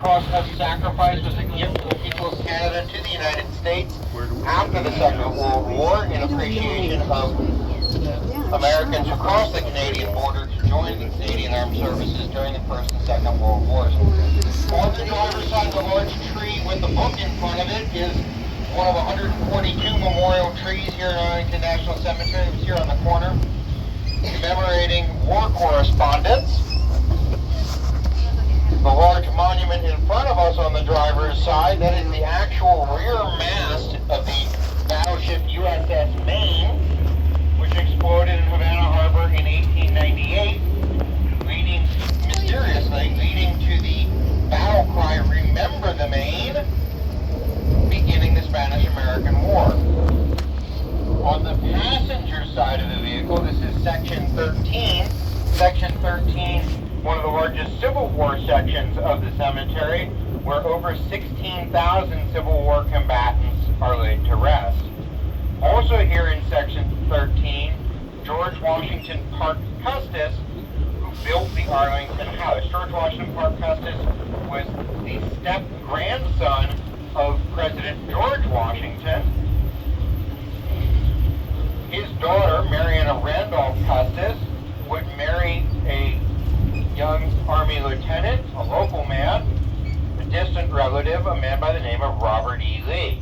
Cross of sacrifice was a gift from the people of Canada to the United States after the Second World War in appreciation of Americans who crossed the Canadian border to join the Canadian Armed Services during the First and Second World Wars. On the driver's side of the large tree with the book in front of it is one of 142 memorial trees here at Arlington National Cemetery. It was here on the corner, commemorating war correspondents. The large monument in front of us on the driver's side, that is the actual rear mast of the battleship USS Maine, which exploded in Havana Harbor in 1898, mysteriously leading to the battle cry, "Remember the Maine," beginning the Spanish-American War. On the passenger side of the vehicle, this is Section 13. Section 13, one of the largest Civil War sections of the cemetery, where over 16,000 Civil War combatants are laid to rest. Also here in Section 13, George Washington Parke Custis, who built the Arlington House. George Washington Parke Custis was the step-grandson of President George Washington. His daughter, Mariana Randolph Custis, would marry a young Army lieutenant, a local man, a distant relative, a man by the name of Robert E. Lee.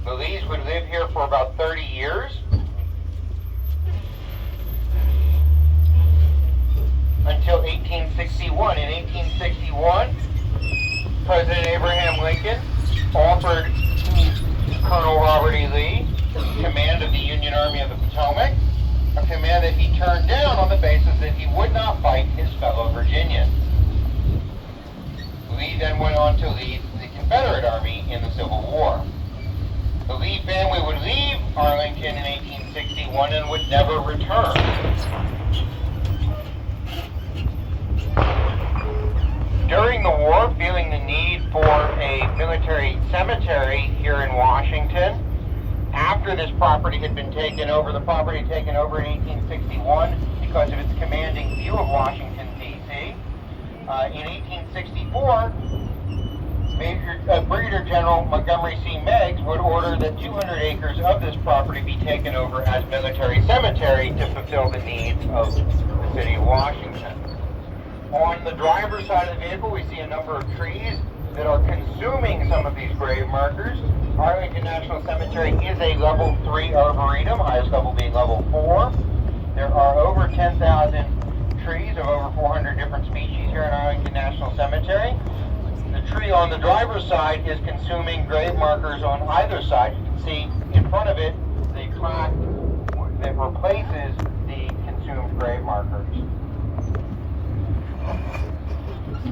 The Lees would live here for about 30 years. Until 1861. In 1861, President Abraham Lincoln offered Colonel Robert E. Lee command of the Union Army of the Potomac, a command that he turned down on the basis that he would not fight his fellow Virginians. Lee then went on to lead the Confederate Army in the Civil War. The Lee family would leave Arlington in 1861 and would never return. During the war, feeling the need for a military cemetery here in Washington, after this property had been taken over, the property taken over in 1861 because of its commanding view of Washington, D.C. In 1864, Brigadier General Montgomery C. Meigs would order that 200 acres of this property be taken over as military cemetery to fulfill the needs of the city of Washington. On the driver's side of the vehicle, we see a number of trees that are consuming some of these grave markers. Arlington National Cemetery is a level 3 arboretum, highest level being level 4. There are over 10,000 trees of over 400 different species here in Arlington National Cemetery. The tree on the driver's side is consuming grave markers on either side. You can see in front of it the plaque that replaces the consumed grave markers.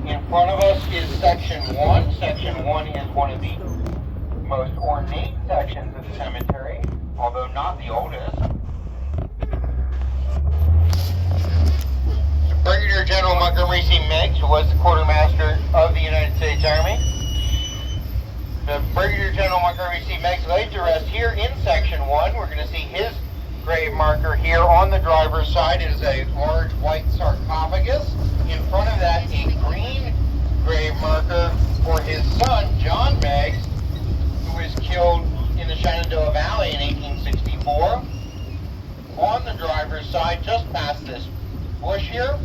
In front of us is Section 1. Section 1 is one of the most ornate sections of the cemetery, although not the oldest. Brigadier General Montgomery C. Meigs, who was the quartermaster of the United States Army. The Brigadier General Montgomery C. Meigs laid to rest here in Section 1. We're going to see his grave marker here on the driver's side. It is a large white sarcophagus. In front of that, a green grave marker for his son, John Meigs, who was killed in the Shenandoah Valley in 1864. On the driver's side, just past this bush here,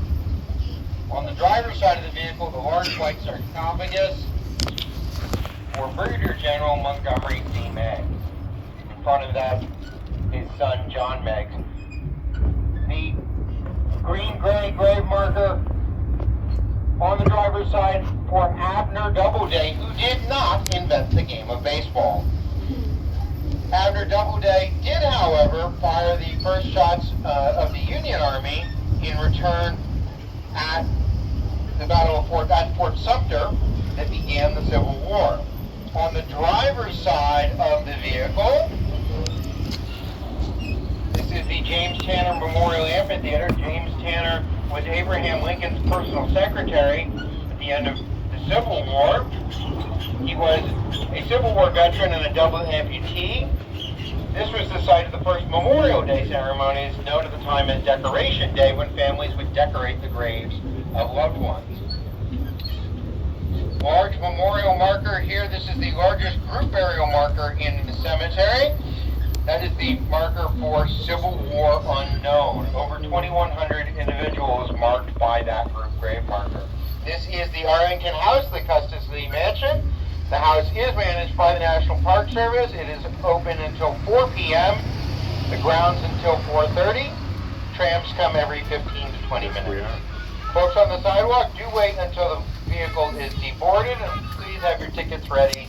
on the driver's side of the vehicle, the large white sarcophagus for Brigadier General Montgomery C. Meigs. In front of that, his son, John Meigs. The green-gray grave marker on the driver's side for Abner Doubleday, who did not invent the game of baseball. Abner Doubleday did, however, fire the first shots of the Union Army in return at the Battle of Fort Sumter that began the Civil War. On the driver's side of the vehicle, this is the James Tanner Memorial Amphitheater. James Tanner was Abraham Lincoln's personal secretary at the end of the Civil War. He was a Civil War veteran and a double amputee. This was the site of the first Memorial Day ceremonies, known at the time as Decoration Day, when families would decorate the graves of loved ones. next memorial marker here. This is the largest group burial marker in the cemetery. That is the marker for Civil War unknown. Over 2,100 individuals marked by that group grave marker. This is the Arlington House, the Custis Lee Mansion. The house is managed by the National Park Service. It is open until 4 p.m. The grounds until 4:30. Trams come every 15 to 20 minutes. Folks on the sidewalk, do wait until the vehicle is deboarded, and please have your tickets ready